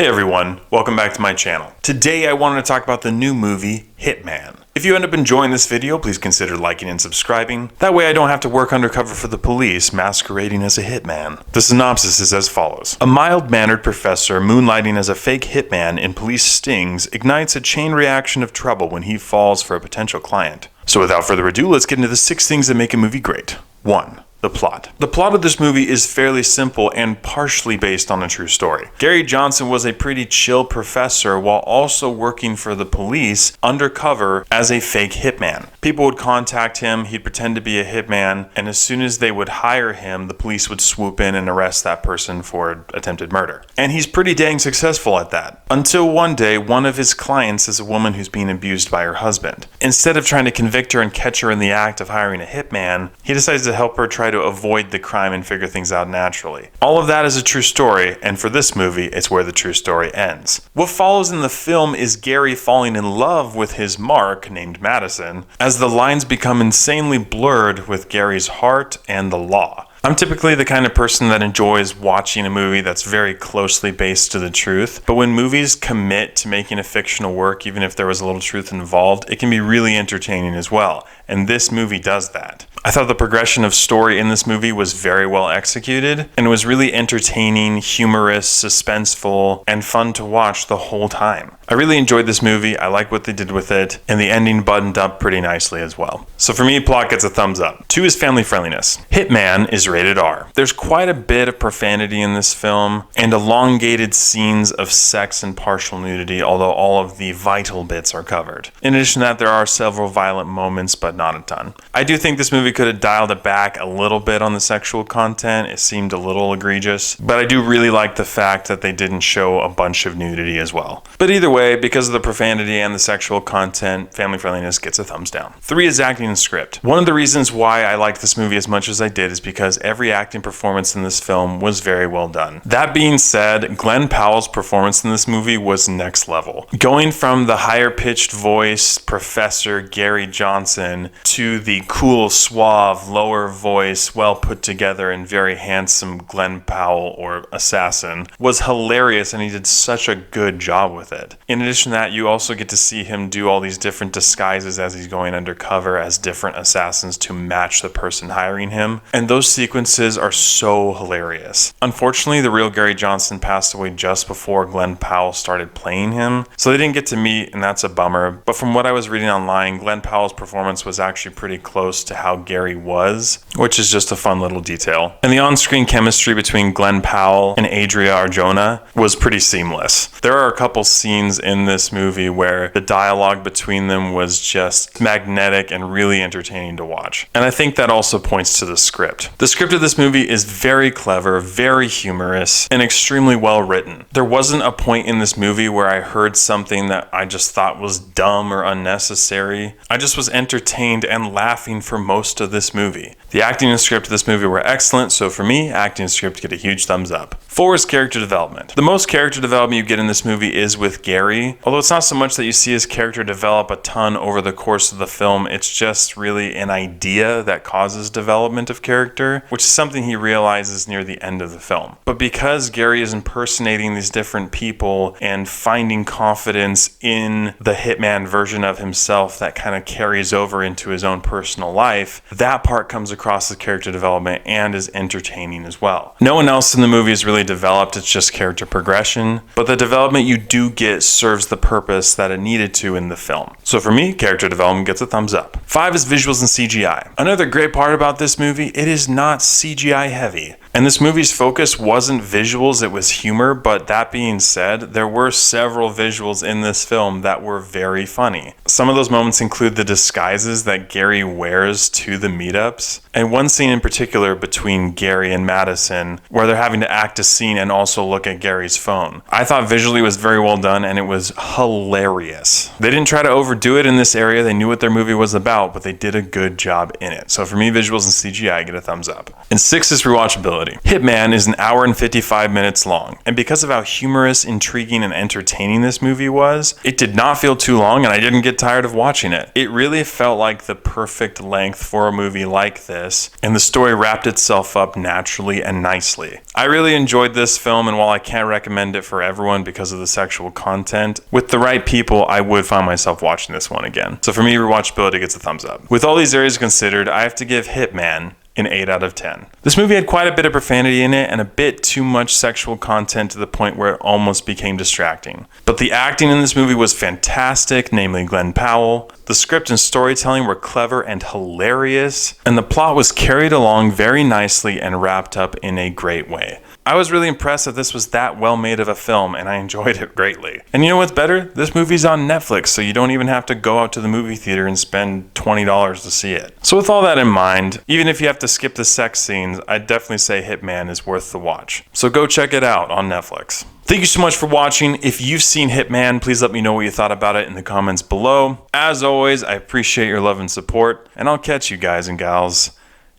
Hey everyone, welcome back to my channel. Today I wanted to talk about the new movie, Hitman. If you end up enjoying this video, please consider liking and subscribing. That way I don't have to work undercover for the police, masquerading as a hitman. The synopsis is as follows. A mild-mannered professor moonlighting as a fake hitman in police stings ignites a chain reaction of trouble when he falls for a potential client. So without further ado, let's get into the 6 things that make a movie great. 1. The plot. The plot of this movie is fairly simple and partially based on a true story. Gary Johnson was a pretty chill professor while also working for the police undercover as a fake hitman. People would contact him, he'd pretend to be a hitman, and as soon as they would hire him, the police would swoop in and arrest that person for attempted murder. And he's pretty dang successful at that. Until one day, one of his clients is a woman who's being abused by her husband. Instead of trying to convict her and catch her in the act of hiring a hitman, he decides to help her try to avoid the crime and figure things out naturally. All of that is a true story, and for this movie, it's where the true story ends. What follows in the film is Gary falling in love with his mark, named Madison, as the lines become insanely blurred with Gary's heart and the law. I'm typically the kind of person that enjoys watching a movie that's very closely based to the truth, but when movies commit to making a fictional work, even if there was a little truth involved, it can be really entertaining as well, and this movie does that. I thought the progression of story in this movie was very well executed, and it was really entertaining, humorous, suspenseful, and fun to watch the whole time. I really enjoyed this movie, I like what they did with it, and the ending buttoned up pretty nicely as well. So for me, plot gets a thumbs up. 2 is family friendliness. Hitman is rated R. There's quite a bit of profanity in this film, and elongated scenes of sex and partial nudity, although all of the vital bits are covered. In addition to that, there are several violent moments, but not a ton. I do think this movie could have dialed it back a little bit on the sexual content. It seemed a little egregious, but I do really like the fact that they didn't show a bunch of nudity as well. But either way, because of the profanity and the sexual content, family friendliness gets a thumbs down. 3 is acting and script. One of the reasons why I liked this movie as much as I did is because every acting performance in this film was very well done. That being said, Glen Powell's performance in this movie was next level. Going from the higher pitched voice Professor Gary Johnson to the cool, suave, lower voice, well put together and very handsome Glen Powell, or assassin, was hilarious, and he did such a good job with it. In addition to that, you also get to see him do all these different disguises as he's going undercover as different assassins to match the person hiring him, and those sequences are so hilarious. Unfortunately, the real Gary Johnson passed away just before Glen Powell started playing him, so they didn't get to meet, and that's a bummer. But from what I was reading online, Glen Powell's performance was actually pretty close to how Gary was, which is just a fun little detail. And the on-screen chemistry between Glen Powell and Adria Arjona was pretty seamless. There are a couple scenes in this movie where the dialogue between them was just magnetic and really entertaining to watch. And I think that also points to the script. The script of this movie is very clever, very humorous, and extremely well written. There wasn't a point in this movie where I heard something that I just thought was dumb or unnecessary. I just was entertained and laughing for most of this movie. The acting and script of this movie were excellent, so for me, acting and script get a huge thumbs up. 4 is character development. The most character development you get in this movie is with Gary, although it's not so much that you see his character develop a ton over the course of the film, it's just really an idea that causes development of character, which is something he realizes near the end of the film. But because Gary is impersonating these different people and finding confidence in the hitman version of himself that kind of carries over into his own personal life, that part comes across as character development and is entertaining as well. No one else in the movie is really developed, it's just character progression, but the development you do get serves the purpose that it needed to in the film. So for me, character development gets a thumbs up. 5 is visuals and CGI. Another great part about this movie, it is not CGI heavy. And this movie's focus wasn't visuals, it was humor, but that being said, there were several visuals in this film that were very funny. Some of those moments include the disguises that Gary wears to the meetups, and one scene in particular between Gary and Madison where they're having to act a scene and also look at Gary's phone. I thought visually it was very well done and it was hilarious. They didn't try to overdo it in this area, they knew what their movie was about, but they did a good job in it. So for me, visuals and CGI get a thumbs up. And 6 is rewatchability. quality. Hitman is an hour and 55 minutes long, and because of how humorous, intriguing, and entertaining this movie was, it did not feel too long and I didn't get tired of watching it. It really felt like the perfect length for a movie like this, and the story wrapped itself up naturally and nicely. I really enjoyed this film, and while I can't recommend it for everyone because of the sexual content, with the right people, I would find myself watching this one again. So for me, rewatchability gets a thumbs up. With all these areas considered, I have to give Hitman an 8 out of 10. This movie had quite a bit of profanity in it and a bit too much sexual content to the point where it almost became distracting. But the acting in this movie was fantastic, namely Glen Powell. The script and storytelling were clever and hilarious, and the plot was carried along very nicely and wrapped up in a great way. I was really impressed that this was that well made of a film, and I enjoyed it greatly. And you know what's better? This movie's on Netflix, so you don't even have to go out to the movie theater and spend $20 to see it. So with all that in mind, even if you have to skip the sex scenes, I'd definitely say Hitman is worth the watch. So go check it out on Netflix. Thank you so much for watching. If you've seen Hitman, please let me know what you thought about it in the comments below. As always, I appreciate your love and support, and I'll catch you guys and gals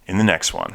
in the next one.